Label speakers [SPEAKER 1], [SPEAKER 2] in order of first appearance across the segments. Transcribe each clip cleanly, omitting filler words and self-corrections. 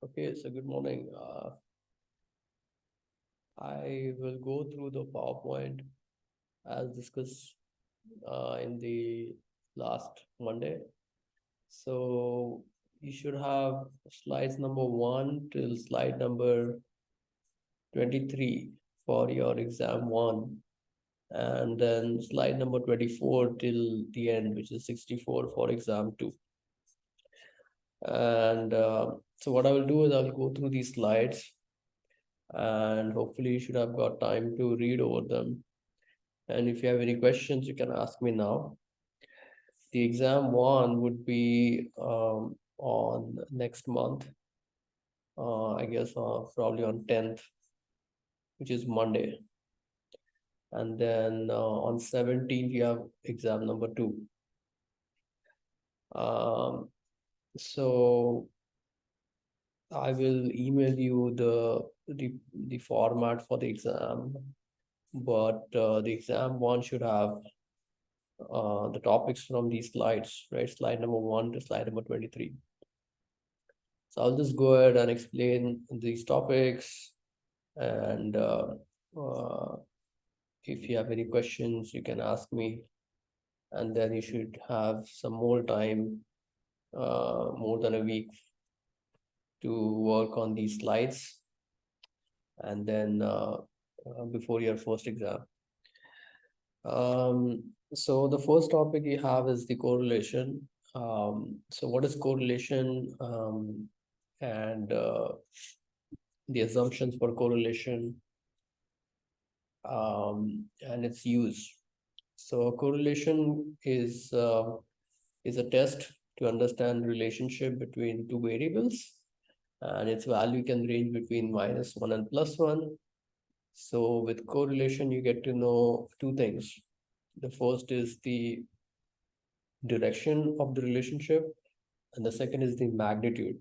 [SPEAKER 1] Okay, so good morning. I will go through the PowerPoint as discussed in the last Monday. So you should have slides number 1 till slide number 23 for your exam 1, and then slide number 24 till the end, which is 64 for exam 2. And so what I will do is I'll go through these slides, and hopefully you should have got time to read over them. And if you have any questions, you can ask me now. The exam 1 would be on next month, I guess probably on 10th, which is Monday. And then on 17th, you have exam number 2. So I will email you the format for the exam, but the exam 1 should have the topics from these slides, right? Slide number 1 to slide number 23. So I'll just go ahead and explain these topics, and if you have any questions, you can ask me, and then you should have some more time, more than a week, to work on these slides, and then before your first exam. So the first topic you have is the correlation. So what is correlation, and the assumptions for correlation, and its use. So correlation is a test to understand relationship between two variables, and its value can range between -1 and +1. So with correlation, you get to know two things. The first is the direction of the relationship, and the second is the magnitude.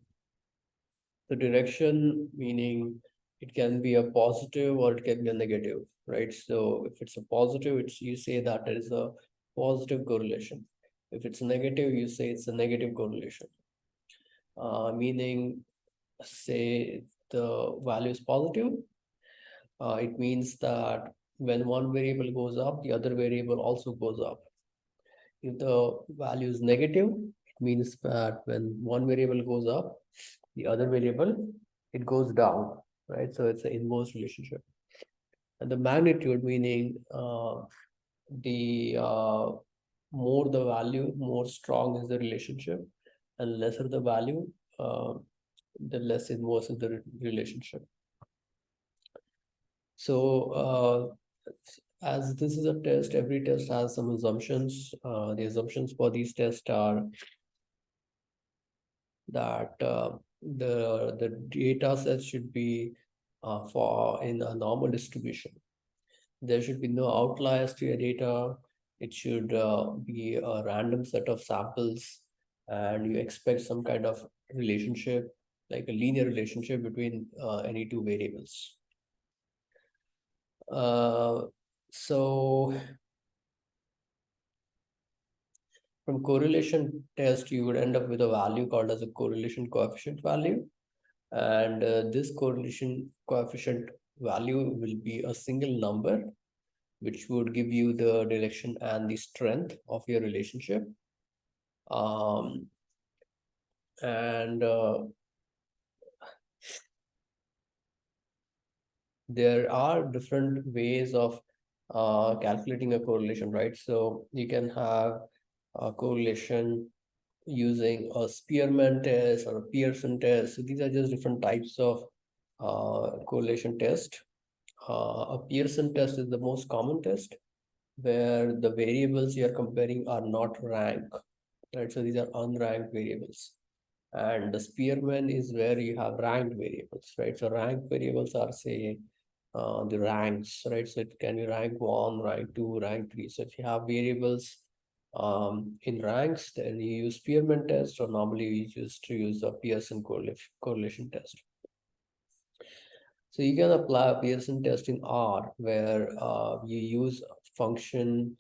[SPEAKER 1] The direction meaning it can be a positive or it can be a negative, right? So if it's a positive, you say that there is a positive correlation. If it's negative, you say it's a negative correlation. Meaning, say the value is positive, it means that when one variable goes up, the other variable also goes up. If the value is negative, it means that when one variable goes up, the other variable, it goes down, right? So it's an inverse relationship. And the magnitude meaning the more the value, more strong is the relationship, and lesser the value, the less inverse is the relationship. So as this is a test, every test has some assumptions. The assumptions for these tests are that the data set should be for in a normal distribution. There should be no outliers to your data. It should be a random set of samples, and you expect some kind of relationship, like a linear relationship between any two variables. So from correlation test, you would end up with a value called as a correlation coefficient value. And this correlation coefficient value will be a single number, which would give you the direction and the strength of your relationship. And there are different ways of calculating a correlation, right? So you can have a correlation using a Spearman test or a Pearson test. So these are just different types of correlation test. A Pearson test is the most common test, where the variables you are comparing are not ranked. right? So these are unranked variables. And the Spearman is where you have ranked variables, right? So ranked variables are, say, the ranks, right? So it can be rank 1, rank 2, rank 3. So if you have variables in ranks, then you use Spearman test, or normally you used to use a Pearson correlation test. So you can apply a Pearson test in R, where you use a function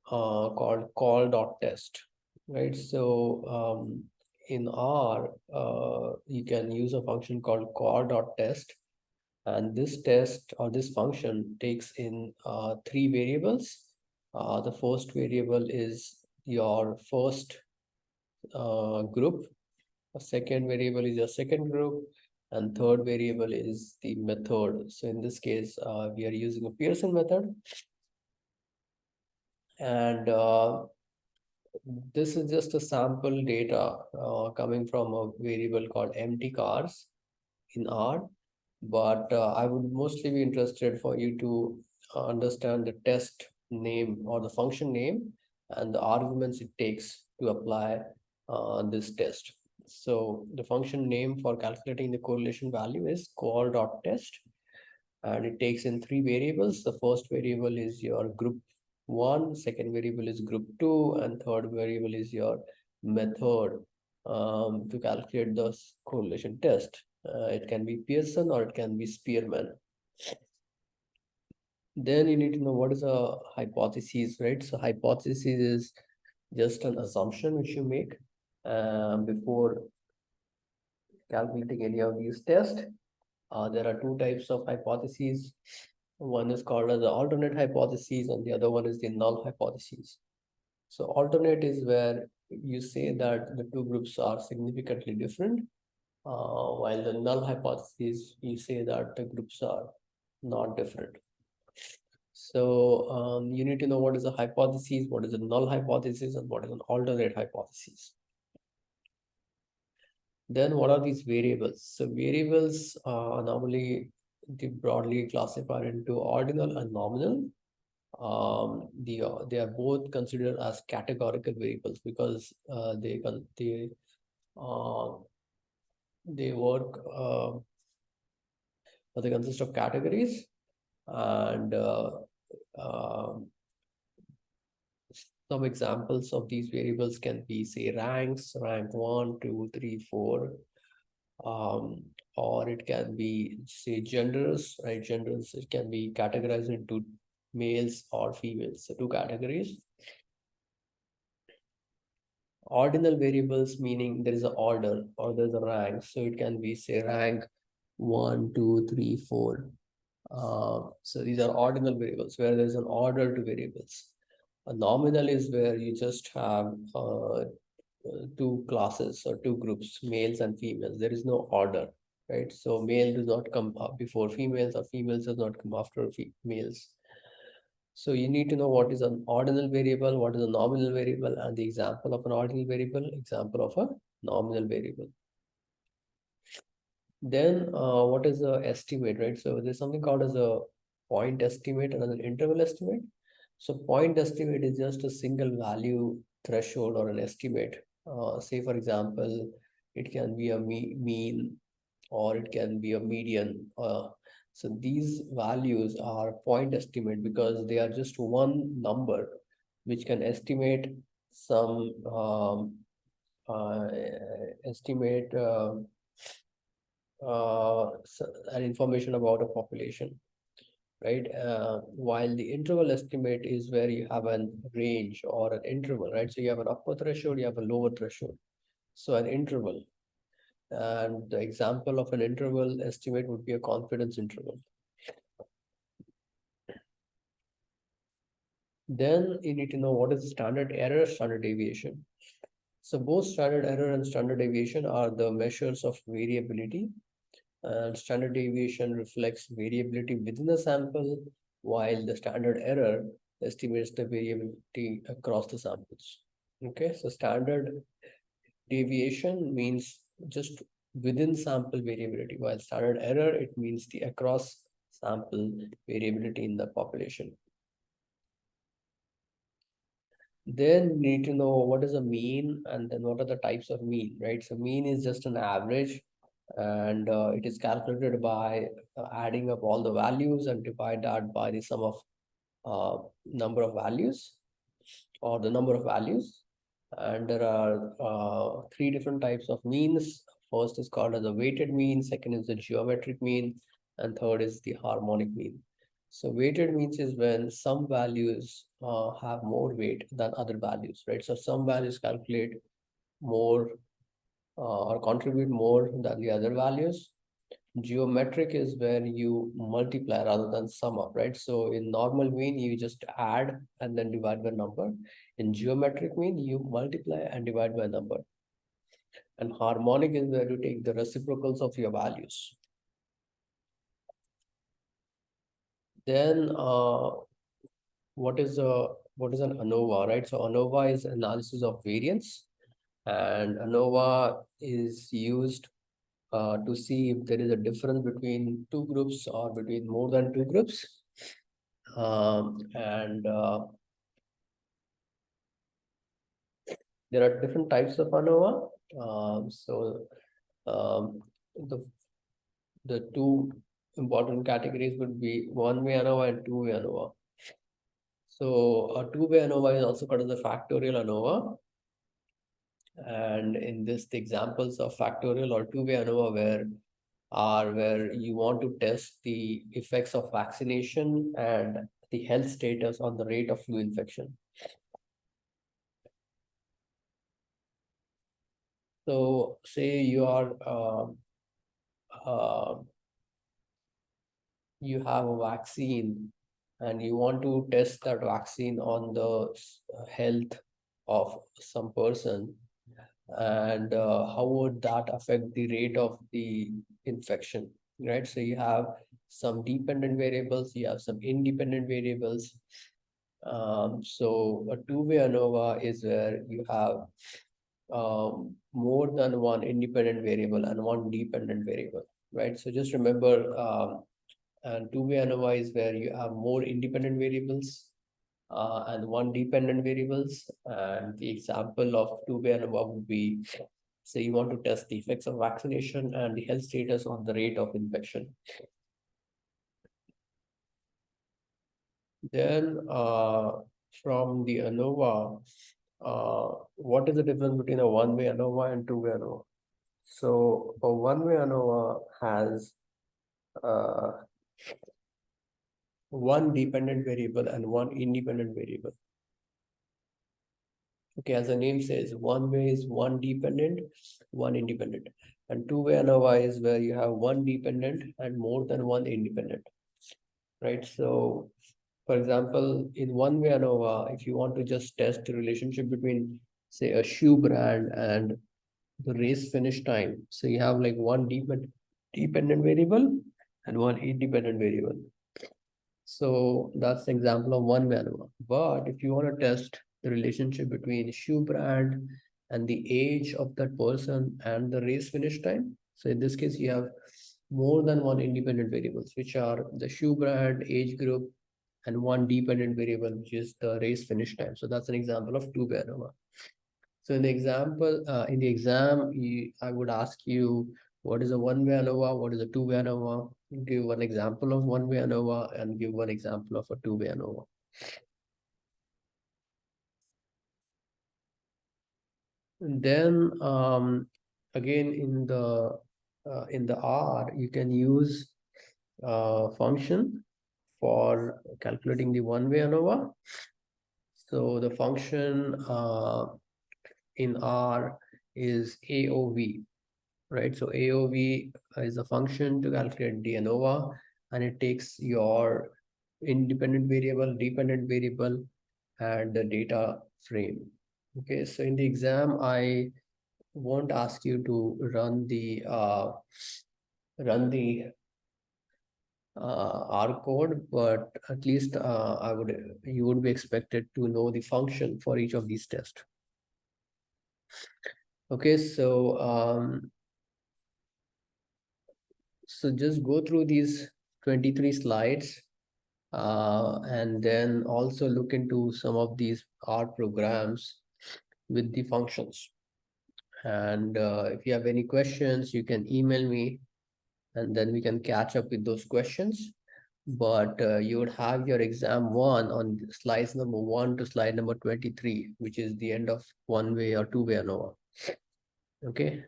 [SPEAKER 1] called call.test, right? So in R, you can use a function called call.test, and this test or this function takes in three variables. The first variable is your first group, a second variable is your second group, and third variable is the method. So in this case, we are using a Pearson method, and this is just a sample data coming from a variable called empty cars in R. But I would mostly be interested for you to understand the test name or the function name and the arguments it takes to apply this test. So the function name for calculating the correlation value is call.test, and it takes in three variables. The first variable is your group 1, second variable is group 2, and third variable is your method to calculate the correlation test. It can be Pearson or it can be Spearman. Then you need to know what is a hypothesis, right? So hypothesis is just an assumption which you make before calculating any of these tests. There are two types of hypotheses. One is called as the alternate hypothesis, and the other one is the null hypothesis. So alternate is where you say that the two groups are significantly different, while the null hypothesis, you say that the groups are not different. So you need to know what is a hypothesis, what is a null hypothesis, and what is an alternate hypothesis. Then what are these variables? So variables normally they broadly classified into ordinal and nominal. They are both considered as categorical variables because uh, they work they consist of categories, and some examples of these variables can be, say, ranks, rank 1, 2, 3, 4, or it can be, say, genders, right? Genders, it can be categorized into males or females, so two categories. Ordinal variables, meaning there is an order or there's a rank, so it can be, say, rank 1, 2, 3, 4. So these are ordinal variables where there's an order to variables. A nominal is where you just have two classes or two groups, males and females. There is no order, right? So male does not come up before females, or females does not come after males. So you need to know what is an ordinal variable, what is a nominal variable, and the example of an ordinal variable, example of a nominal variable. Then what is the estimate, right? So there's something called as a point estimate and an interval estimate. So point estimate is just a single value threshold or an estimate. Say, for example, it can be a mean or it can be a median. So these values are point estimate because they are just one number which can estimate some estimate an information about a population, right? While the interval estimate is where you have a range or an interval, right? So you have an upper threshold, you have a lower threshold. So an interval. And the example of an interval estimate would be a confidence interval. Then you need to know what is standard error, standard deviation. So both standard error and standard deviation are the measures of variability. And standard deviation reflects variability within the sample, while the standard error estimates the variability across the samples. Okay, so standard deviation means just within sample variability, while standard error, it means the across sample variability in the population. Then you need to know what is a mean and then what are the types of mean, right? So mean is just an average, and it is calculated by adding up all the values and divide that by the sum of number of values or the number of values. And there are three different types of means. First is called as a weighted mean, second is the geometric mean, and third is the harmonic mean. So weighted means is when some values have more weight than other values, right? So some values calculate more or contribute more than the other values. Geometric is where you multiply rather than sum up, right? So in normal mean, you just add and then divide by number. In geometric mean, you multiply and divide by number. And harmonic is where you take the reciprocals of your values. Then what is an ANOVA, right? So ANOVA is analysis of variance, and ANOVA is used to see if there is a difference between two groups or between more than two groups. And there are different types of ANOVA. So um, the two important categories would be one-way ANOVA and two-way ANOVA. So a two-way ANOVA is also called as a factorial ANOVA. And in this, the examples of factorial or two-way ANOVA where you want to test the effects of vaccination and the health status on the rate of flu infection. So say you are you have a vaccine and you want to test that vaccine on the health of some person, and how would that affect the rate of the infection, right? So you have some dependent variables, you have some independent variables. So a two-way ANOVA is where you have more than one independent variable and one dependent variable, right? So just remember, and two-way ANOVA is where you have more independent variables and one dependent variables. And the example of two-way ANOVA would be, say you want to test the effects of vaccination and the health status on the rate of infection. Then from the ANOVA, what is the difference between a one-way ANOVA and two-way ANOVA? So a one-way ANOVA has uh, one dependent variable and one independent variable. Okay, as the name says, one way is one dependent, one independent. And two-way ANOVA is where you have one dependent and more than one independent, right? So, for example, in one-way ANOVA, if you want to just test the relationship between, say, a shoe brand and the race finish time, so you have like one dependent variable and one independent variable. So that's the example of one-way ANOVA. But if you want to test the relationship between shoe brand and the age of that person and the race finish time, so in this case, you have more than one independent variables, which are the shoe brand, age group, and one dependent variable, which is the race finish time. So that's an example of two-way ANOVA. So in the exam, I would ask you, what is a one-way ANOVA? What is a two-way ANOVA? Give one example of one-way ANOVA and give one example of a two-way ANOVA. And then again in the R, you can use function for calculating the one-way ANOVA. So the function in R is AOV, right? So AOV is a function to calculate the ANOVA, and it takes your independent variable, dependent variable, and the data frame. Okay, so in the exam, I won't ask you to run the R code, but at least you would be expected to know the function for each of these tests. Okay, so just go through these 23 slides. And then also look into some of these R programs with the functions. And if you have any questions, you can email me, and then we can catch up with those questions. But you would have your exam one on slides number 1 to slide number 23, which is the end of one-way or two-way ANOVA. Okay.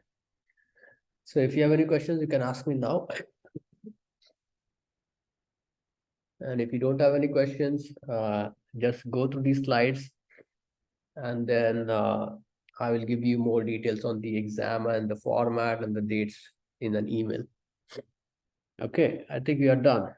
[SPEAKER 1] So if you have any questions, you can ask me now. And if you don't have any questions, just go through these slides, and then I will give you more details on the exam and the format and the dates in an email. Okay, I think we are done.